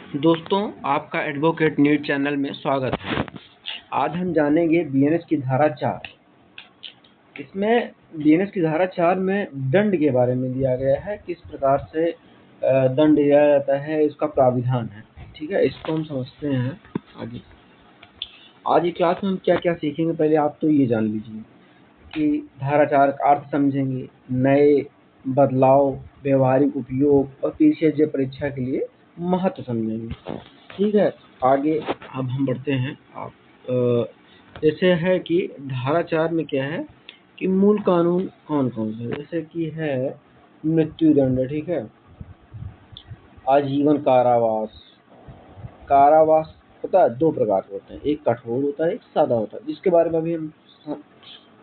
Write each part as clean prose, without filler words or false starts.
दोस्तों, आपका advocate NEET channel में स्वागत है। आज हम जानेंगे बीएनएस की धारा 4। इसमें बीएनएस की धारा 4 में दंड के बारे में दिया गया है, किस प्रकार से दंड दिया जाता है, इसका प्राविधान है। ठीक है, इसको हम समझते हैं आगे। आज की क्लास में हम क्या क्या सीखेंगे, पहले आप तो ये जान लीजिए कि धारा 4 का अर्थ समझेंगे, नए बदलाव, व्यवहारिक उपयोग और पीछे परीक्षा के लिए महत्व समझेंगे। ठीक है, आगे अब हम बढ़ते हैं। आप जैसे है कि धारा 4 में क्या है कि मूल कानून कौन कौन से, जैसे कि है मृत्युदंड। ठीक है, आजीवन कारावास। कारावास पता है दो प्रकार के होते हैं, एक कठोर होता है, एक सादा होता है, जिसके बारे में अभी हम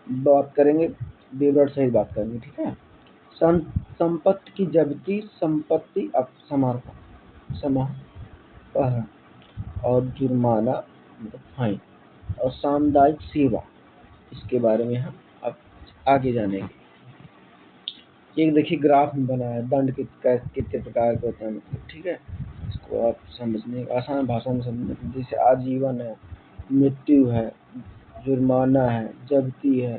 बात करेंगे, विवरण सहित बात करेंगे। ठीक है, संपत्ति की जब्ती, संपत्ति समाहरण और जुर्माना मतलब फाइन, और सामुदायिक सेवा, इसके बारे में हम अब आगे जानेंगे। एक देखिए ग्राफ में बना है, दंड कितने प्रकार के होते हैं मतलब। ठीक है, इसको आप समझने आसान भाषा में समझने, जैसे आजीवन है, मृत्यु है, जुर्माना है, जब्ती है,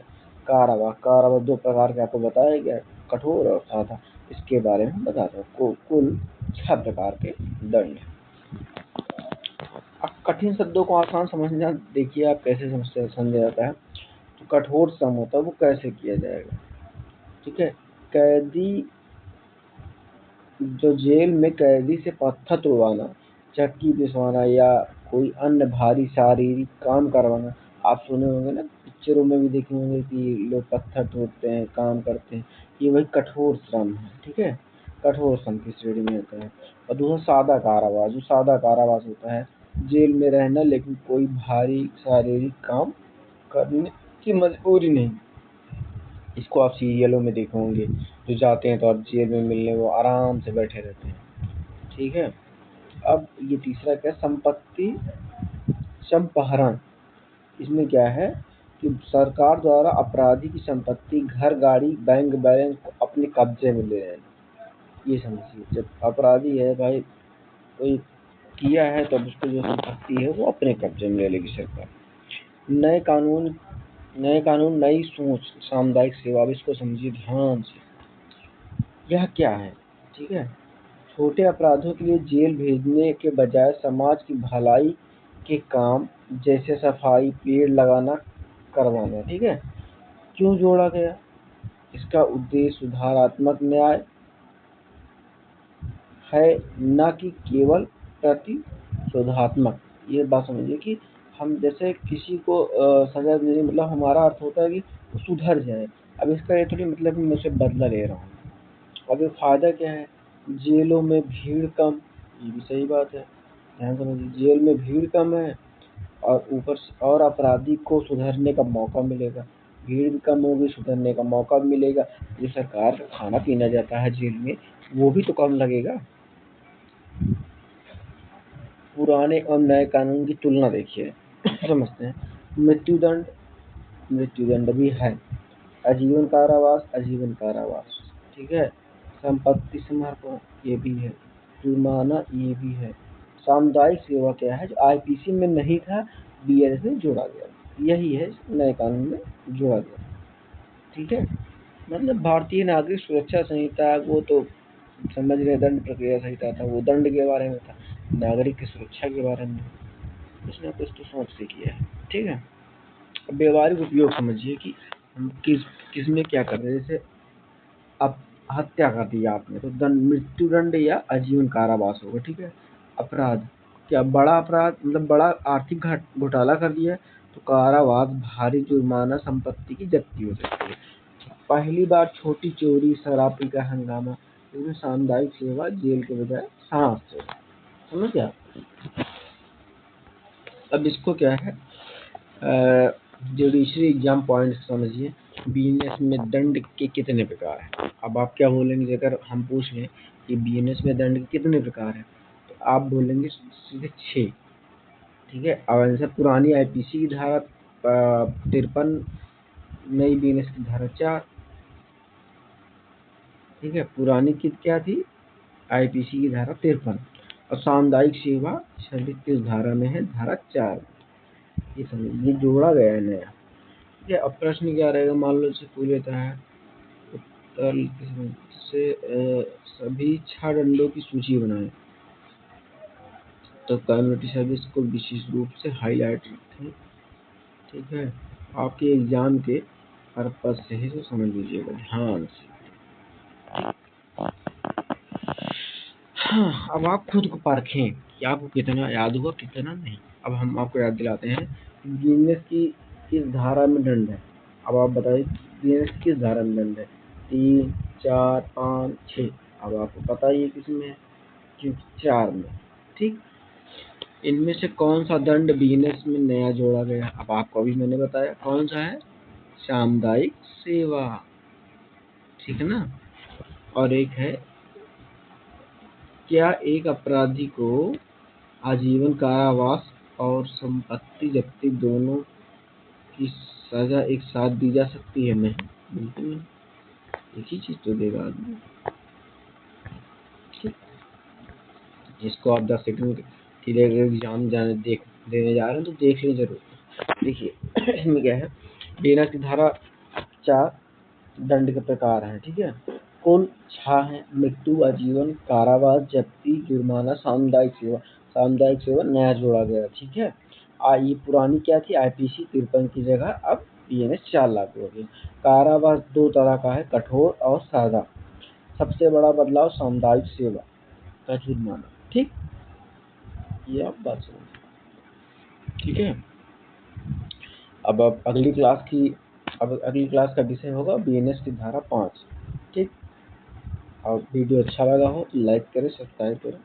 कारावास। कारावास दो प्रकार के आपको बताया गया, कठोर और सादा, इसके बारे में बताता हूँ। कुल 6 प्रकार के दंड है। अब कठिन शब्दों को आसान समझना, देखिए आप कैसे समझा जाता है। तो कठोर सम होता है, वो कैसे किया जाएगा। ठीक है, कैदी जो जेल में कैदी से पत्थर तोड़वाना, चक्की पिसवाना या कोई अन्य भारी शारीरिक काम करवाना। आप सुने होंगे ना, पिक्चरों में भी देखे होंगे कि लोग पत्थर तोड़ते हैं, काम करते हैं, ये वही कठोर श्रम है। ठीक है, कठोर श्रम की श्रेणी में होता है। और दूसरा सादा कारावास। जो सादा कारावास होता है, जेल में रहना लेकिन कोई भारी शारीरिक काम करने की मजबूरी नहीं। इसको आप सीरियलों में देखे होंगे, जो जाते हैं तो आप जेल में मिलने वो आराम से बैठे रहते हैं। ठीक है, अब ये तीसरा क्या, संपत्ति संपहरण। इसमें क्या है कि सरकार द्वारा अपराधी की संपत्ति, घर, गाड़ी, बैंक बैलेंस को अपने कब्जे में ले लेना। ये समझिए, जब अपराधी है भाई, कोई किया है तो उसको जो संपत्ति है वो अपने कब्जे में ले लेगी सरकार। नए कानून नई सोच, सामुदायिक सेवा। अब इसको समझिए ध्यान से, यह क्या है। ठीक है, छोटे अपराधों के लिए जेल भेजने के बजाय समाज की भलाई के काम जैसे सफाई, पेड़ लगाना करवाना। ठीक है, क्यों जोड़ा गया, इसका उद्देश्य सुधारात्मक न्याय है, न कि केवल प्रतिशोधात्मक। ये बात समझिए कि हम जैसे किसी को सजा देने, मतलब हमारा अर्थ होता है कि वो सुधर जाए। अब इसका ये थोड़ी मतलब मैं उसे बदला ले रहा हूँ। अब ये फायदा क्या है, जेलों में भीड़ कम, ये भी सही बात है, ध्यान समझिए, जेल में भीड़ कम है और ऊपर और अपराधी को सुधरने का मौका मिलेगा। भीड़ भी कम होगी, सुधरने का मौका भी मिलेगा। जो सरकार का खाना पीना जाता है जेल में, वो भी तो कम लगेगा। पुराने और नए कानून की तुलना देखिए, समझते हैं। मृत्युदंड भी है, आजीवन कारावास। ठीक है, संपत्ति समर्पण ये भी है, जुर्माना ये भी है। सामुदायिक सेवा क्या है, जो आईपीसी में नहीं था, बीएनएस में जोड़ा गया, यही है नए कानून में जोड़ा गया। ठीक है, मतलब भारतीय नागरिक सुरक्षा संहिता, वो तो समझ रहे, दंड प्रक्रिया संहिता था, वो दंड के बारे में था, नागरिक की सुरक्षा के बारे में कुछ ना कुछ तो सोच से किया है। ठीक है, व्यवहारिक उपयोग समझिए कि हम किस में क्या कर रहे हैं। जैसे अब हत्या कर दी आपने तो दंड मृत्युदंड या आजीवन कारावास होगा। ठीक है, अपराध क्या, बड़ा अपराध मतलब बड़ा आर्थिक घोटाला कर दिया तो कारावास, भारी जुर्माना, संपत्ति की जब्ती हो सकती है। पहली बार छोटी चोरी, शराब पी का हंगामा, इसमें सामुदायिक सेवा, जेल के बजाय समाज सेवा। समझ गया। अब इसको क्या है, जुडिशरी एग्जाम पॉइंट समझिए, बीएनएस में दंड के कितने प्रकार हैं। अब आप क्या बोलेंगे, अगर हम पूछ लें कि बीएनएस में दंड के कितने प्रकार हैं, तो आप बोलेंगे सीधे 6। ठीक है, अब आंसर पुरानी आईपीसी की धारा 53, नई बीएनएस की धारा 4। ठीक है, पुरानी की क्या थी, आईपीसी की धारा 53, और सामुदायिक सेवा छवि किस धारा में है? धारा 4 में। ये समझ, ये जोड़ा गया है नया। ये अब प्रश्न क्या रहेगा, मान लो जैसे कोई लेता है उत्तर से सभी 6 दंडों की सूची बनाएं, तो कम्युनिटी सर्विस को विशेष रूप से हाईलाइट रखें। ठीक है, आपके एग्जाम के पर्पज से ही तो समझ लीजिएगा ध्यान से। हाँ, अब आप खुद को परखें कि आपको कितना याद हुआ कितना नहीं। अब हम आपको याद दिलाते हैं गिनेस की किस धारा में दंड है। अब आप बताइए गिनेस की किस धारा में दंड है? 3, 4, 5, 6। अब आपको पता ही है किसमें है, क्योंकि 4 में। ठीक, इनमें से कौन सा दंड बिजनेस में नया जोड़ा गया? अब आपको अभी मैंने बताया कौन सा है, सामुदायिक सेवा। ठीक है ना। और एक है, क्या एक अपराधी को आजीवन कारावास और संपत्ति जब्ती दोनों की सजा एक साथ दी जा सकती है? नहीं, बिल्कुल नहीं, एक ही चीज तो देगा आदमी। जिसको आप 10 सेकंड के लिए एग्जाम देने जा रहे हैं तो देख लें जरूर। देखिए इसमें क्या है, बिना की धारा 4 दंड के प्रकार हैं। ठीक है, कुल 6 है, मृत्यु, आजीवन, कारावास, जब्ती, जुर्माना, सामुदायिक सेवा। सामुदायिक सेवा नया जोड़ा गया। ठीक है, ये पुरानी क्या थी, आईपीसी 53 की जगह अब बीएनएस 4 लागू हो गई। कारावास 2 तरह का है, कठोर और सादा। सबसे बड़ा बदलाव सामुदायिक सेवा का जुर्माना। ठीक, ये आप बात समझ। ठीक है, अब अगली क्लास का विषय होगा बीएनएस की धारा 5। ठीक, और वीडियो अच्छा लगा हो तो लाइक करें, सब्सक्राइब करें।